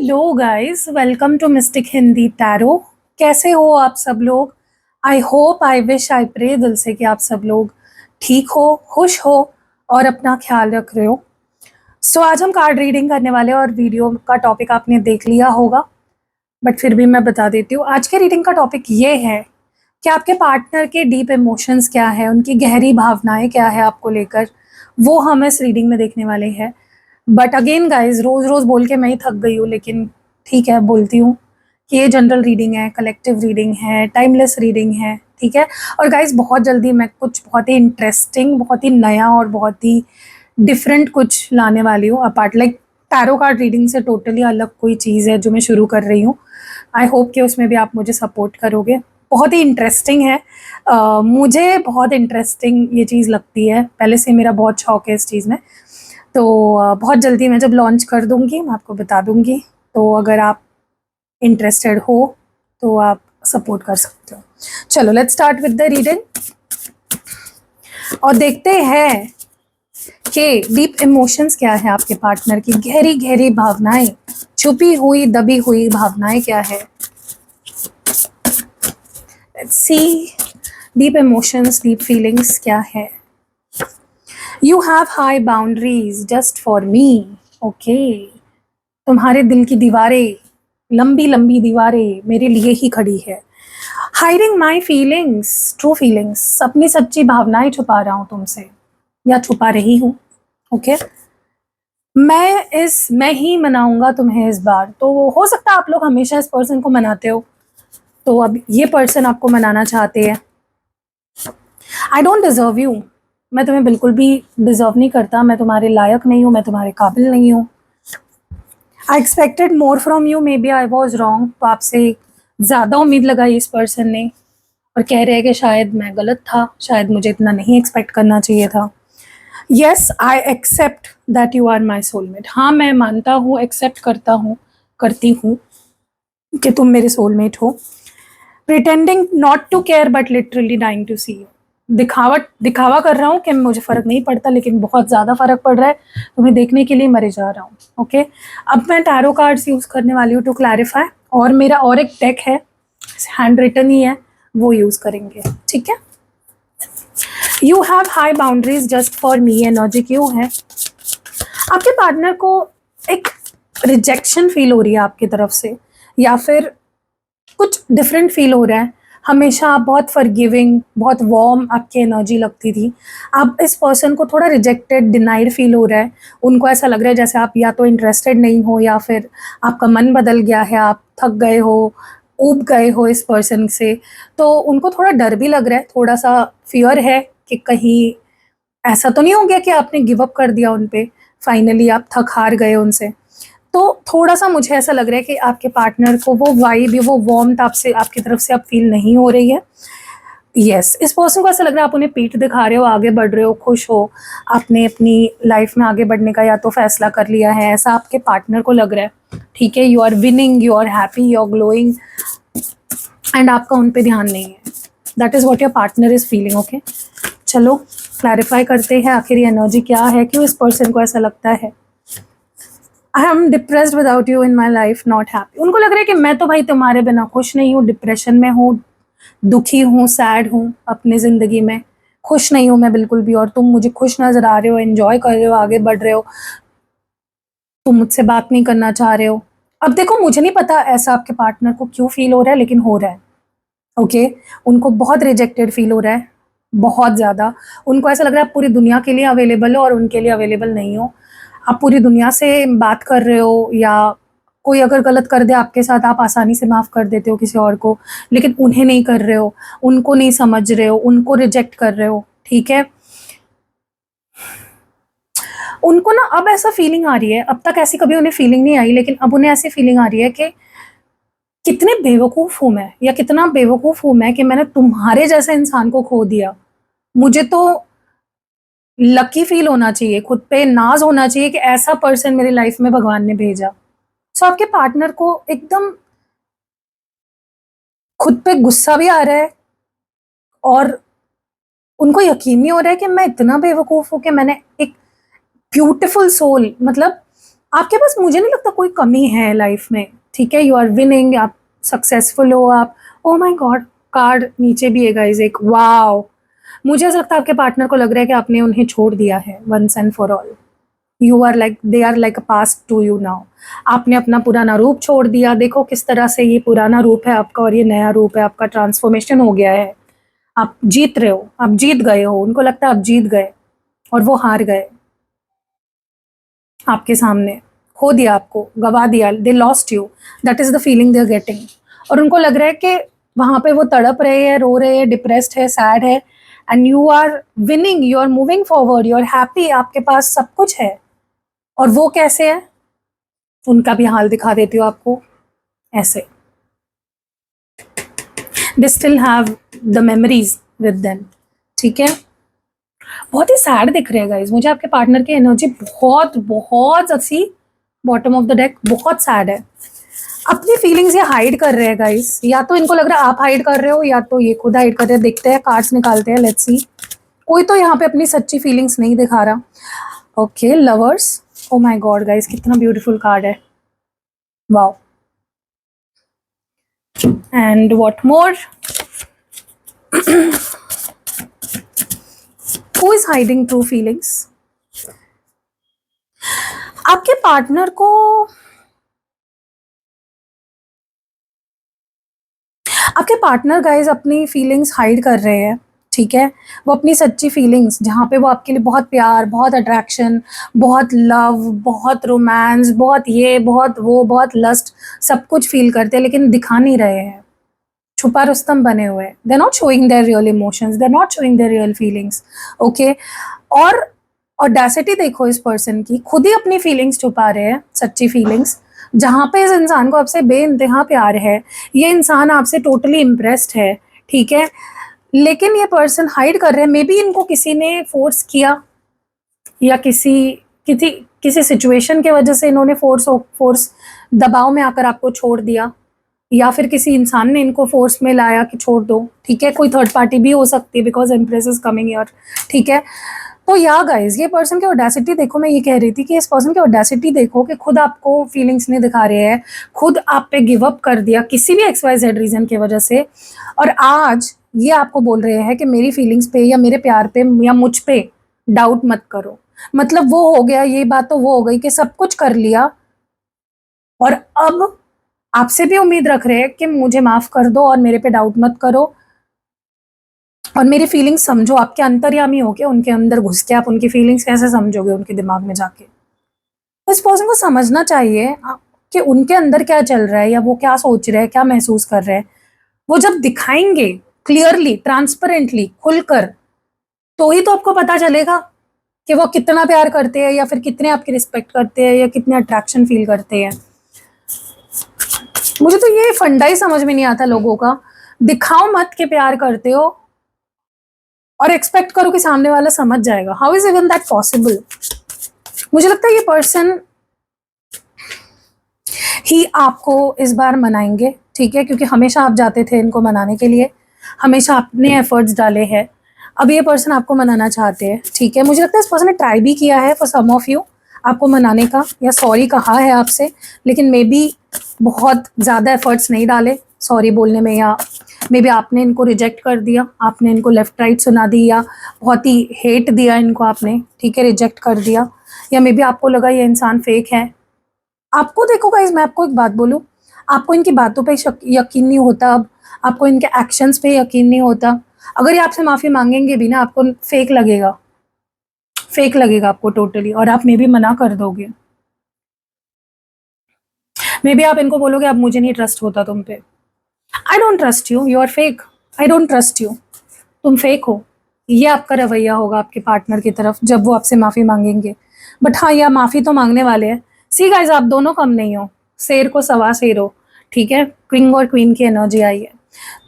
Hello guys, welcome to mystic Hindi tarot. कैसे हो आप सब लोग? I hope, I wish, I pray दिल से कि आप सब लोग ठीक हो, खुश हो और अपना ख्याल रख रहे हो। आज हम कार्ड रीडिंग करने वाले हैं और वीडियो का टॉपिक आपने देख लिया होगा, बट फिर भी मैं बता देती हूँ। आज के रीडिंग का टॉपिक ये है कि आपके पार्टनर के डीप इमोशंस क्या है, उनकी गहरी भावनाएं क्या है आपको लेकर, वो हम इस रीडिंग में देखने वाले हैं। बट अगेन गाइज, रोज रोज बोल के मैं ही थक गई हूँ, लेकिन ठीक है, बोलती हूँ कि ये जनरल रीडिंग है, कलेक्टिव रीडिंग है, टाइमलेस रीडिंग है, ठीक है। और गाइज बहुत जल्दी मैं कुछ बहुत ही इंटरेस्टिंग, बहुत ही नया और बहुत ही डिफरेंट कुछ लाने वाली हूँ, apart like tarot card reading से टोटली अलग कोई चीज़ है जो मैं शुरू कर रही हूँ। आई होप कि उसमें भी आप मुझे सपोर्ट करोगे। बहुत ही इंटरेस्टिंग है। मुझे बहुत इंटरेस्टिंग ये चीज़ लगती है, पहले से मेरा बहुत शौक है इस चीज़ में। तो बहुत जल्दी मैं जब लॉन्च कर दूंगी मैं आपको बता दूंगी, तो अगर आप इंटरेस्टेड हो तो आप सपोर्ट कर सकते हो। चलो let's start with the reading और देखते हैं कि डीप इमोशंस क्या है आपके पार्टनर की, गहरी गहरी भावनाएं, छुपी हुई दबी हुई भावनाएं क्या है। Let's see deep emotions, deep feelings क्या है। You have high boundaries just for me. Okay, तुम्हारे दिल की दीवारें, लंबी लंबी दीवारें मेरे लिए ही खड़ी है। Hiding my feelings, true feelings, अपनी सच्ची भावनाएं छुपा रहा हूँ तुमसे या छुपा रही हूँ। ओके, मैं ही मनाऊंगा तुम्हें इस बार। तो हो सकता है आप लोग हमेशा इस पर्सन को मनाते हो, तो अब ये पर्सन आपको मनाना चाहते हैं। आई डोंट डिजर्व यू, मैं तुम्हें बिल्कुल भी डिजर्व नहीं करता, मैं तुम्हारे लायक नहीं हूँ, मैं तुम्हारे काबिल नहीं हूँ। I expected more from you, maybe I was wrong. तो आपसे ज़्यादा उम्मीद लगाई इस पर्सन ने और कह रहे हैं कि शायद मैं गलत था, शायद मुझे इतना नहीं एक्सपेक्ट करना चाहिए था। Yes, I accept that you are my soulmate. हाँ, मैं मानता हूँ, एक्सेप्ट करता हूँ, करती हूँ कि तुम मेरे सोलमेट हो। Pretending not to care but literally dying to see you. दिखावा कर रहा हूँ कि मुझे फ़र्क नहीं पड़ता, लेकिन बहुत ज़्यादा फ़र्क पड़ रहा है, तुम्हें देखने के लिए मरे जा रहा हूँ। ओके, अब मैं टैरो कार्ड्स यूज़ करने वाली हूँ टू क्लैरिफाई, और मेरा और एक डेक है, हैंड रिटन ही है, वो यूज़ करेंगे, ठीक है। You have high boundaries just for me, energy क्यों है। आपके पार्टनर को एक रिजेक्शन फील हो रही है आपकी तरफ से, या फिर कुछ डिफरेंट फील हो रहा है। हमेशा आप बहुत फॉरगिविंग, बहुत वार्म आपकी एनर्जी लगती थी, अब इस पर्सन को थोड़ा रिजेक्टेड, डिनाइड फील हो रहा है। उनको ऐसा लग रहा है जैसे आप या तो इंटरेस्टेड नहीं हो, या फिर आपका मन बदल गया है, आप थक गए हो, ऊब गए हो इस पर्सन से। तो उनको थोड़ा डर भी लग रहा है, थोड़ा सा फियर है कि कहीं ऐसा तो नहीं हो गया कि आपने गिव अप कर दिया उन पे, फाइनली आप थक हार गए उनसे। तो थोड़ा सा मुझे ऐसा लग रहा है कि आपके पार्टनर को वो वाइब, वो वार्मथ आपसे, आपकी तरफ से अब फील नहीं हो रही है। यस, इस पर्सन को ऐसा लग रहा है आप उन्हें पीठ दिखा रहे हो, आगे बढ़ रहे हो, खुश हो, आपने अपनी लाइफ में आगे बढ़ने का या तो फैसला कर लिया है, ऐसा आपके पार्टनर को लग रहा है। ठीक है, you are winning, you are happy, you are glowing, and आपका उन पर ध्यान नहीं है। That is what your partner is feeling. Okay, चलो क्लैरिफाई करते हैं आखिर ये एनर्जी क्या है, क्यों इस पर्सन को ऐसा लगता है। I am depressed without you in my life, not happy. उनको लग रहा है कि मैं तो भाई तुम्हारे बिना खुश नहीं हूँ, डिप्रेशन में हूँ, दुखी हूँ, सैड हूँ अपनी ज़िंदगी में, खुश नहीं हूँ मैं बिल्कुल भी, और तुम मुझे खुश नज़र आ रहे हो, एंजॉय कर रहे हो, आगे बढ़ रहे हो, तुम मुझसे बात नहीं करना चाह रहे हो। अब देखो, मुझे नहीं पता ऐसा आपके पार्टनर को क्यों फील हो रहा है, लेकिन हो रहा है। ओके, उनको बहुत रिजेक्टेड फील हो रहा है, बहुत ज़्यादा। उनको ऐसा लग रहा है आप पूरी दुनिया के लिए अवेलेबल हो और उनके लिए अवेलेबल नहीं हो। आप पूरी दुनिया से बात कर रहे हो, या कोई अगर गलत कर दे आपके साथ, आप आसानी से माफ़ कर देते हो किसी और को, लेकिन उन्हें नहीं कर रहे हो, उनको नहीं समझ रहे हो, उनको रिजेक्ट कर रहे हो। ठीक है, उनको ना अब ऐसा फीलिंग आ रही है, अब तक ऐसी कभी उन्हें फीलिंग नहीं आई, लेकिन अब उन्हें ऐसी फीलिंग आ रही है कि कितने बेवकूफ़ हूँ मैं, या कितना बेवकूफ़ हूँ मैं कि मैंने तुम्हारे जैसे इंसान को खो दिया। मुझे तो लकी फील होना चाहिए, खुद पे नाज होना चाहिए कि ऐसा पर्सन मेरी लाइफ में भगवान ने भेजा। सो आपके पार्टनर को एकदम खुद पे गुस्सा भी आ रहा है, और उनको यकीन नहीं हो रहा है कि मैं इतना बेवकूफ़ हूँ कि मैंने एक ब्यूटीफुल सोल, मतलब आपके पास मुझे नहीं लगता कोई कमी है लाइफ में, ठीक है, यू आर विनिंग, आप सक्सेसफुल हो, आप, ओ माय गॉड, कार्ड नीचे भी है गाइस एक, वाओ। मुझे ऐसा लगता है आपके पार्टनर को लग रहा है कि आपने उन्हें छोड़ दिया है once and for all. You are like, they are like a past to you now. आपने अपना पुराना रूप छोड़ दिया, देखो किस तरह से ये पुराना रूप है आपका और ये नया रूप है आपका, ट्रांसफॉर्मेशन हो गया है, आप जीत रहे हो, आप जीत गए हो, उनको लगता है आप जीत गए और वो हार गए आपके सामने, खो दिया आपको, गवा दिया, they lost you, that is the feeling they are getting. और उनको लग रहा है कि वहां पे वो तड़प रहे हैं, रो रहे हैं, डिप्रेस्ड है, सैड है, and you are winning, you are moving forward, you are happy, आपके पास सब कुछ है। और वो कैसे है, उनका भी हाल दिखा देती हूँ आपको, ऐसे, they still have the memories with them, ठीक है। बहुत ही सैड दिख रहे हैं गाइस, मुझे आपके पार्टनर की एनर्जी बहुत बहुत अच्छी, बॉटम ऑफ द डेक बहुत सैड है। अपनी फीलिंग्स ये हाइड कर रहे हैं गाइस, या तो इनको लग रहा है आप हाइड कर रहे हो या तो ये खुद हाइड कर रहे हैं। देखते हैं, कार्ड्स निकालते हैं, लेट्स सी। कोई तो यहाँ पे अपनी सच्ची फीलिंग्स नहीं दिखा रहा। Okay, lovers, oh my God guys, कितना ब्यूटीफुल कार्ड है, wow. And what more, who is hiding true feelings? आपके पार्टनर को, आपके पार्टनर गाइज अपनी फीलिंग्स हाइड कर रहे हैं, ठीक है। वो अपनी सच्ची फीलिंग्स, जहाँ पे वो आपके लिए बहुत प्यार, बहुत अट्रैक्शन, बहुत लव, बहुत रोमांस, बहुत ये, बहुत वो, बहुत लस्ट, सब कुछ फील करते हैं, लेकिन दिखा नहीं रहे हैं, छुपा रुस्तम बने हुए हैं। They are not showing their real emotions, they are not showing their real feelings, okay. और ऑडेसिटी देखो इस पर्सन की, खुद ही अपनी फीलिंग्स छुपा रहे हैं, सच्ची फीलिंग्स, जहाँ पे इस इंसान को आपसे बेइंतहा प्यार है, ये इंसान आपसे टोटली इम्प्रेस्ड है, ठीक है, लेकिन ये पर्सन हाइड कर रहे हैं। मे बी इनको किसी ने फोर्स किया, या किसी किसी किसी सिचुएशन की वजह से इन्होंने फोर्स दबाव में आकर आपको छोड़ दिया, या फिर किसी इंसान ने इनको फोर्स में लाया कि छोड़ दो, ठीक है। कोई थर्ड पार्टी भी हो सकती है, because empress is coming here, ठीक है। तो या गाइज, ये पर्सन की ऑडेसिटी देखो, मैं ये कह रही थी कि इस पर्सन की ऑडेसिटी देखो कि खुद आपको फीलिंग्स नहीं दिखा रहे हैं, खुद आप पे गिव अप कर दिया किसी भी XYZ रीजन की वजह से, और आज ये आपको बोल रहे हैं कि मेरी फीलिंग्स पे या मेरे प्यार पे या मुझ पे डाउट मत करो। मतलब वो हो गया, ये बात तो वो हो गई कि सब कुछ कर लिया और अब आपसे भी उम्मीद रख रहे हैं कि मुझे माफ कर दो और मेरे पे डाउट मत करो और मेरी फीलिंग्स समझो। आपके अंतर्यामी हो के उनके अंदर घुस के आप उनकी फीलिंग्स कैसे समझोगे उनके दिमाग में जाके? इस पर्सन को समझना चाहिए कि उनके अंदर क्या चल रहा है, या वो क्या सोच रहे हैं, क्या महसूस कर रहे हैं। वो जब दिखाएंगे क्लियरली, ट्रांसपेरेंटली, खुलकर, तो ही तो आपको पता चलेगा कि वो कितना प्यार करते हैं, या फिर कितने आपकी रिस्पेक्ट करते हैं, या कितने अट्रैक्शन फील करते हैं। मुझे तो ये फंडा ही समझ में नहीं आता लोगों का, दिखाओ मत कि प्यार करते हो और एक्सपेक्ट करो कि सामने वाला समझ जाएगा। How is even that possible? मुझे लगता है ये पर्सन ही आपको इस बार मनाएंगे, ठीक है, क्योंकि हमेशा आप जाते थे इनको मनाने के लिए, हमेशा आपने एफर्ट्स डाले हैं, अब ये पर्सन आपको मनाना चाहते हैं, ठीक है। मुझे लगता है इस पर्सन ने ट्राई भी किया है फॉर सम ऑफ यू आपको मनाने का, या सॉरी कहा है आपसे, लेकिन मे बी बहुत ज़्यादा एफर्ट्स नहीं डाले सॉरी बोलने में, या मे बी आपने इनको रिजेक्ट कर दिया, आपने इनको लेफ्ट राइट सुना दी, या बहुत ही हेट दिया इनको आपने, ठीक है, रिजेक्ट कर दिया, या मे बी आपको लगा ये इंसान फेक है। आपको देखो गाइस, मैं आपको एक बात बोलूं, आपको इनकी बातों पे यकीन नहीं होता, अब आपको इनके एक्शंस पे यकीन नहीं होता। अगर ये आपसे माफ़ी मांगेंगे भी ना, आपको फेक लगेगा, फेक लगेगा आपको टोटली, और आप मे बी मना कर दोगे। मे बी आप इनको बोलोगे अब मुझे नहीं ट्रस्ट होता तुम पे, I don't trust you, you are fake, I don't trust you, तुम फेक हो। ये आपका रवैया होगा आपके पार्टनर की तरफ जब वो आपसे माफ़ी मांगेंगे। बट हाँ, या माफ़ी तो मांगने वाले हैं। सी गाइस, आप दोनों कम नहीं हो, शेर को सवा शेर हो, ठीक है। किंग और क्वीन की एनर्जी आई है,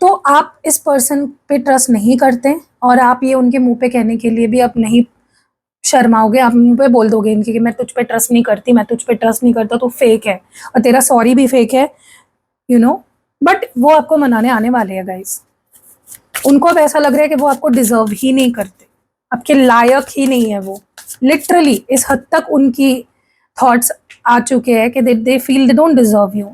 तो आप इस पर्सन पे ट्रस्ट नहीं करते, और आप ये उनके मुंह पे कहने के लिए भी अब नहीं शर्माओगे, आप मुंह पे बोल दोगे इनके कि मैं तुझ पे ट्रस्ट नहीं करती, मैं तुझ पे ट्रस्ट नहीं करता, तो फेक है, और तेरा सॉरी भी फेक है, यू नो। बट वो आपको मनाने आने वाले हैं गाइस। उनको अब ऐसा लग रहा है कि वो आपको डिजर्व ही नहीं करते, आपके लायक ही नहीं है वो, लिटरली इस हद तक उनकी थॉट्स आ चुके हैं कि they feel they don't deserve you.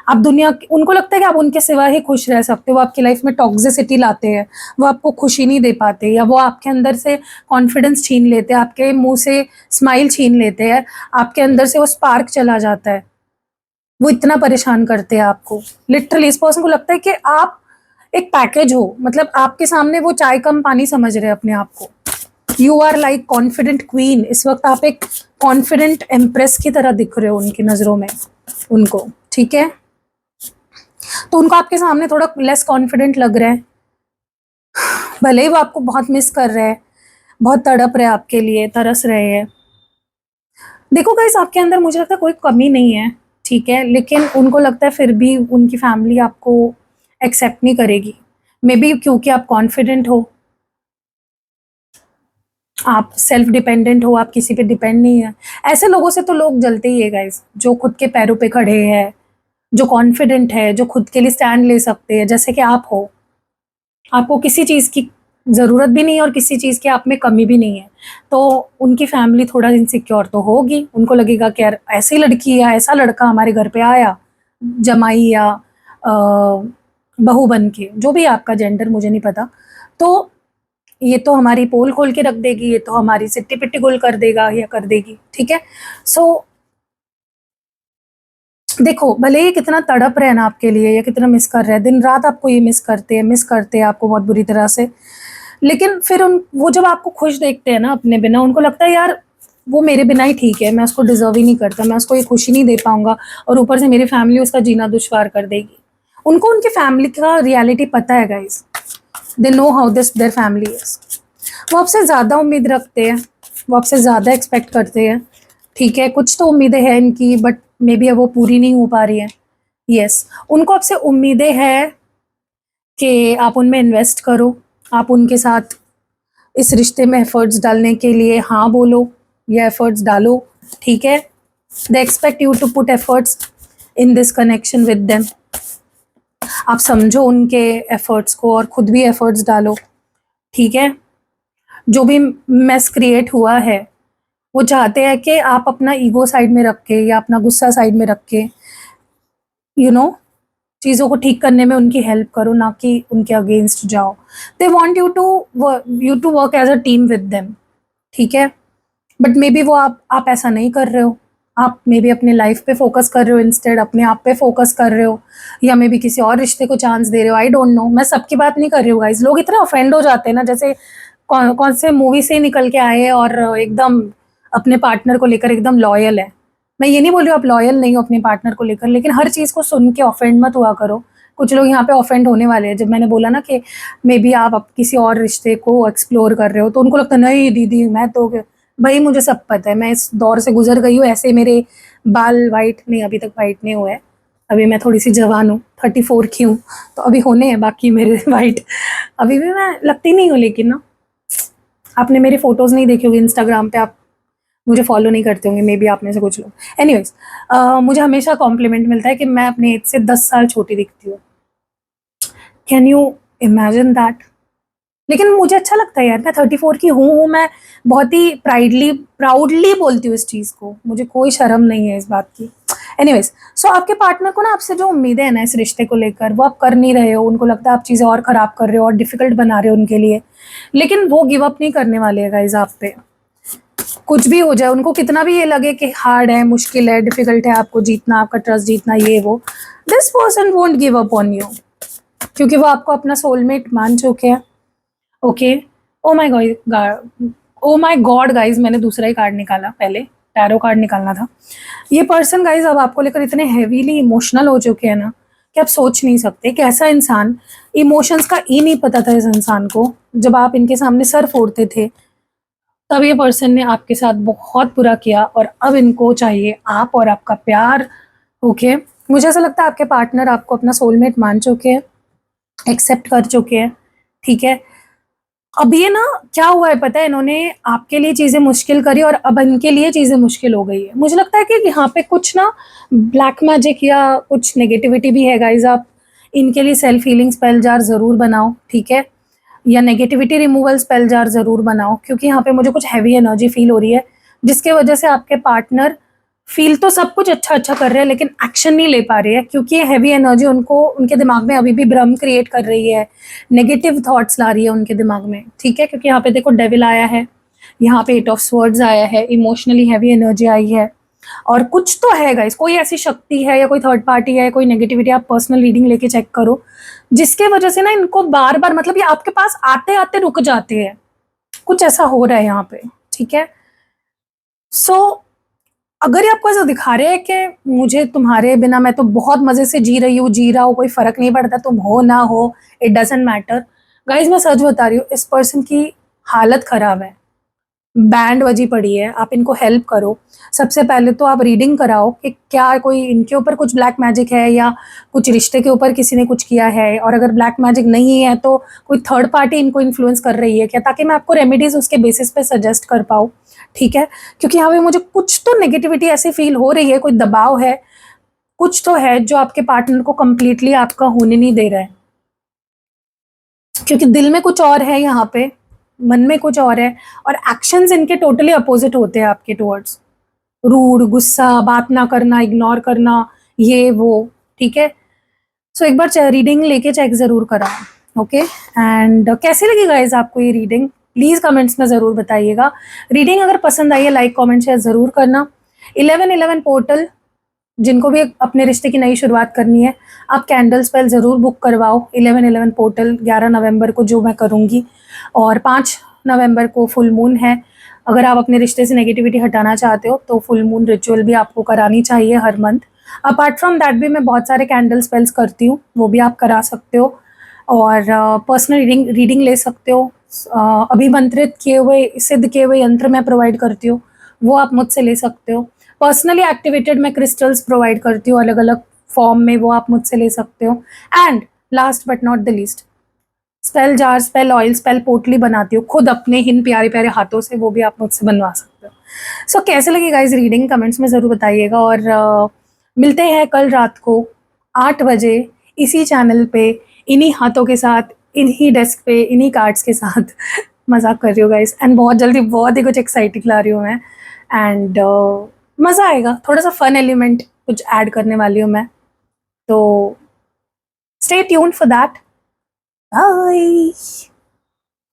आप उनको लगता है कि आप उनके सिवा ही खुश रह सकते हो। वो आपकी लाइफ में टॉक्सिसिटी लाते हैं, वो आपको खुशी नहीं दे पाते, या वो आपके अंदर से कॉन्फिडेंस छीन लेते हैं, आपके मुंह से स्माइल छीन लेते हैं, आपके अंदर से वो स्पार्क चला जाता है। वो इतना परेशान करते हैं आपको। लिटरली इस पर्सन को लगता है कि आप एक पैकेज हो, मतलब आपके सामने वो चाय कम पानी समझ रहे हैं अपने आप को। You are like confident queen. इस वक्त आप एक कॉन्फिडेंट एम्प्रेस की तरह दिख रहे हो उनकी नजरों में उनको, ठीक है। तो उनको आपके सामने थोड़ा लेस कॉन्फिडेंट लग रहा है, भले ही वो आपको बहुत मिस कर रहे हैं, बहुत तड़प रहे हैं आपके लिए, तरस रहे हैं। देखो गाइस, आपके अंदर मुझे लगता है कोई कमी नहीं है, ठीक है, लेकिन उनको लगता है फिर भी उनकी फैमिली आपको एक्सेप्ट नहीं करेगी। मे बी क्योंकि आप कॉन्फिडेंट हो, आप सेल्फ डिपेंडेंट हो, आप किसी पे डिपेंड नहीं है। ऐसे लोगों से तो लोग जलते ही है गाइस, जो खुद के पैरों पे खड़े हैं, जो कॉन्फिडेंट है, जो खुद के लिए स्टैंड ले सकते हैं, जैसे कि आप हो। आपको किसी चीज़ की ज़रूरत भी नहीं है और किसी चीज़ की आप में कमी भी नहीं है। तो उनकी फैमिली थोड़ा इनसिक्योर तो होगी। उनको लगेगा कि यार ऐसी लड़की या ऐसा लड़का हमारे घर पे आया, जमाई या बहू बन के, जो भी आपका जेंडर मुझे नहीं पता, तो ये तो हमारी पोल खोल के रख देगी, ये तो हमारी सिट्टी पिट्टी गोल कर देगा या कर देगी, ठीक है। सो देखो, भले ही कितना तड़प रहे हैं ना आपके लिए या कितना मिस कर रहे हैं, दिन रात आपको ये मिस करते हैं आपको बहुत बुरी तरह से, लेकिन फिर वो जब आपको खुश देखते हैं ना अपने बिना, उनको लगता है यार वो मेरे बिना ही ठीक है, मैं उसको डिजर्व ही नहीं करता, मैं उसको ये खुशी नहीं दे पाऊंगा, और ऊपर से मेरी फैमिली उसका जीना दुश्वार कर देगी। उनको उनकी फैमिली का रियलिटी पता है guys, they know how this their family is. वो आपसे ज़्यादा उम्मीद रखते हैं, वो आपसे ज़्यादा एक्सपेक्ट करते हैं, ठीक है। कुछ तो उम्मीदें हैं इनकी, बट मे बी अब वो पूरी नहीं हो पा रही है। यस, उनको आपसे उम्मीदें हैं कि आप उनमें इन्वेस्ट करो, आप उनके साथ इस रिश्ते में एफर्ट्स डालने के लिए हाँ बोलो या एफर्ट्स डालो, ठीक है। They expect you to put efforts in this connection with them. आप समझो उनके एफर्ट्स को और खुद भी एफर्ट्स डालो, ठीक है। जो भी मेस क्रिएट हुआ है, वो चाहते हैं कि आप अपना ईगो साइड में रख के या अपना गुस्सा साइड में रख के चीज़ों को ठीक करने में उनकी हेल्प करो, ना कि उनके अगेंस्ट जाओ। They want you to work as a team with them, ठीक है। बट मे बी वो आप ऐसा नहीं कर रहे हो। आप मे बी अपने लाइफ पे फोकस कर रहे हो, इंस्टेड अपने आप पे फोकस कर रहे हो, या मे बी किसी और रिश्ते को चांस दे रहे हो। आई डोंट नो, मैं सबकी बात नहीं कर रही हूँ गाइज। लोग इतने ऑफेंड हो जाते हैं ना, जैसे कौन से मूवी से निकल के आए और एकदम अपने पार्टनर को लेकर एकदम लॉयल है। मैं ये नहीं बोल रही हूँ आप लॉयल नहीं हो अपने पार्टनर को लेकर, लेकिन हर चीज़ को सुन के ऑफेंड मत हुआ करो। कुछ लोग यहाँ पे ऑफेंड होने वाले हैं। जब मैंने बोला ना कि मे बी आप किसी और रिश्ते को एक्सप्लोर कर रहे हो, तो उनको लगता है नहीं दीदी मैं तो, भाई मुझे सब पता है, मैं इस दौर से गुजर गई हूँ। ऐसे मेरे बाल वाइट नहीं, अभी तक वाइट नहीं हुए हैं, अभी मैं थोड़ी सी जवान हूँ, 34 की हूँ, तो अभी होने हैं बाकी मेरे वाइट। अभी भी मैं लगती नहीं हूँ, लेकिन ना आपने मेरी फोटोज़ नहीं देखी होगी इंस्टाग्राम पे, आप मुझे फॉलो नहीं करते होंगे मे बी आप में से कुछ लोग। एनीवेज, मुझे हमेशा कॉम्प्लीमेंट मिलता है कि मैं अपने एज से 10 साल छोटी दिखती हूँ। Can you imagine that? लेकिन मुझे अच्छा लगता है यार, मैं 34 की हूँ, मैं बहुत ही प्राउडली बोलती हूँ इस चीज़ को, मुझे कोई शर्म नहीं है इस बात की। एनीवेज, सो आपके पार्टनर को ना आपसे जो उम्मीदें हैं ना इस रिश्ते को लेकर, वो आप कर नहीं रहे हो। उनको लगता है आप चीज़ें और ख़राब कर रहे हो और डिफ़िकल्ट बना रहे हो उनके लिए, लेकिन वो गिव अप नहीं करने वाले हैं गाइज आप पे। कुछ भी हो जाए, उनको कितना भी ये लगे कि हार्ड है, मुश्किल है, डिफ़िकल्ट है आपको जीतना, आपका ट्रस्ट जीतना, ये वो, this person won't give up on you, क्योंकि वो आपको अपना सोलमेट मान चुके हैं। Okay, oh my God, oh my God guys, मैंने दूसरा ही कार्ड निकाला, पहले टैरो कार्ड निकालना था। ये पर्सन गाइज अब आपको लेकर इतने हैवीली इमोशनल हो चुके हैं ना कि आप सोच नहीं सकते कि ऐसा इंसान, इमोशंस का ई नहीं पता था इस इंसान को। जब आप इनके सामने सर फोड़ते थे, तब ये पर्सन ने आपके साथ बहुत बुरा किया, और अब इनको चाहिए आप और आपका प्यार। ओके, मुझे ऐसा लगता है आपके पार्टनर आपको अपना सोलमेट मान चुके हैं, एक्सेप्ट कर चुके हैं, ठीक है। अब ये ना क्या हुआ है पता है, इन्होंने आपके लिए चीज़ें मुश्किल करी और अब इनके लिए चीज़ें मुश्किल हो गई है। मुझे लगता है कि यहाँ पे कुछ ना ब्लैक मैजिक या कुछ नेगेटिविटी भी है गाइज। आप इनके लिए सेल्फ हीलिंग स्पेल जार ज़रूर बनाओ, ठीक है, या नेगेटिविटी रिमूवल स्पेल जार ज़रूर बनाओ, क्योंकि यहाँ पे मुझे कुछ हैवी एनर्जी फील हो रही है, जिसके वजह से आपके पार्टनर फील तो सब कुछ अच्छा अच्छा कर रहे हैं लेकिन एक्शन नहीं ले पा रहे हैं, क्योंकि ये हैवी एनर्जी उनको उनके दिमाग में अभी भी भ्रम क्रिएट कर रही है, नेगेटिव थॉट्स ला रही है उनके दिमाग में, ठीक है। क्योंकि यहाँ पे देखो डेविल आया है, यहाँ पे 8 ऑफ स्वॉर्ड्स आया है, इमोशनली हैवी एनर्जी आई है, और कुछ तो है गाइस, कोई ऐसी शक्ति है या कोई थर्ड पार्टी है, कोई नेगेटिविटी, आप पर्सनल रीडिंग लेके चेक करो, जिसके वजह से ना इनको बार बार मतलब ये आपके पास आते आते रुक जाते हैं, कुछ ऐसा हो रहा है यहाँ पे, ठीक है। सो अगर ये आपको ऐसा दिखा रहे हैं कि मुझे तुम्हारे बिना मैं तो बहुत मजे से जी रहा हूँ, कोई फर्क नहीं पड़ता तुम हो ना हो, इट डजेंट मैटर, गाइज मैं सच बता रही हूँ, इस पर्सन की हालत खराब है, बैंड बजी पड़ी है, आप इनको हेल्प करो। सबसे पहले तो आप रीडिंग कराओ कि क्या कोई इनके ऊपर कुछ ब्लैक मैजिक है या कुछ रिश्ते के ऊपर किसी ने कुछ किया है, और अगर ब्लैक मैजिक नहीं है तो कोई थर्ड पार्टी इनको इन्फ्लुएंस कर रही है क्या, ताकि मैं आपको रेमेडीज उसके बेसिस पे सजेस्ट कर पाऊँ, ठीक है। क्योंकि यहाँ पे मुझे कुछ तो नेगेटिविटी ऐसी फील हो रही है, कोई दबाव है, कुछ तो है जो आपके पार्टनर को कंप्लीटली आपका होने नहीं दे रहा है, क्योंकि दिल में कुछ और है यहाँ पे, मन में कुछ और है, और एक्शंस इनके टोटली अपोजिट होते हैं आपके टुवर्ड्स, रूड, गुस्सा, बात ना करना, इग्नोर करना, ये वो, ठीक है। सो एक बार रीडिंग लेके चेक जरूर कराओ, ओके। एंड कैसी लगी गाइज आपको ये रीडिंग, प्लीज कमेंट्स में जरूर बताइएगा। रीडिंग अगर पसंद आई है लाइक कमेंट शेयर जरूर करना। 1111 पोर्टल, जिनको भी अपने रिश्ते की नई शुरुआत करनी है, आप कैंडल स्पेल ज़रूर बुक करवाओ। 1111 पोर्टल 11 नवंबर को जो मैं करूँगी, और 5 नवंबर को फुल मून है। अगर आप अपने रिश्ते से नेगेटिविटी हटाना चाहते हो तो फुल मून रिचुअल भी आपको करानी चाहिए हर मंथ। अपार्ट फ्रॉम दैट भी मैं बहुत सारे कैंडल स्पेल्स करती हूँ, वो भी आप करा सकते हो, और पर्सनल रीडिंग ले सकते हो। अभिमंत्रित किए हुए, सिद्ध किए हुए यंत्र मैं प्रोवाइड करती हूँ, वो आप मुझसे ले सकते हो। पर्सनली एक्टिवेटेड मैं क्रिस्टल्स प्रोवाइड करती हूँ अलग अलग फॉर्म में, वो आप मुझसे ले सकते हो। And last but not the least, spell jar, spell oil, spell पोटली बनाती हूँ खुद अपने इन प्यारे प्यारे हाथों से, वो भी आप मुझसे बनवा सकते हो। सो कैसे लगी गाइज रीडिंग, कमेंट्स में ज़रूर बताइएगा, और मिलते हैं कल रात को 8 बजे इसी चैनल पे, इन्हीं हाथों के साथ, इन्हीं डेस्क पे, इन्हीं कार्ड्स के साथ। मजाक कर रही हूँ गाइज, एंड बहुत जल्दी बहुत ही कुछ एक्साइटिंग ला रही हूँ मैं, एंड मज़ा आएगा, थोड़ा सा फन एलिमेंट कुछ ऐड करने वाली हूँ मैं, तो stay tuned for that. Bye.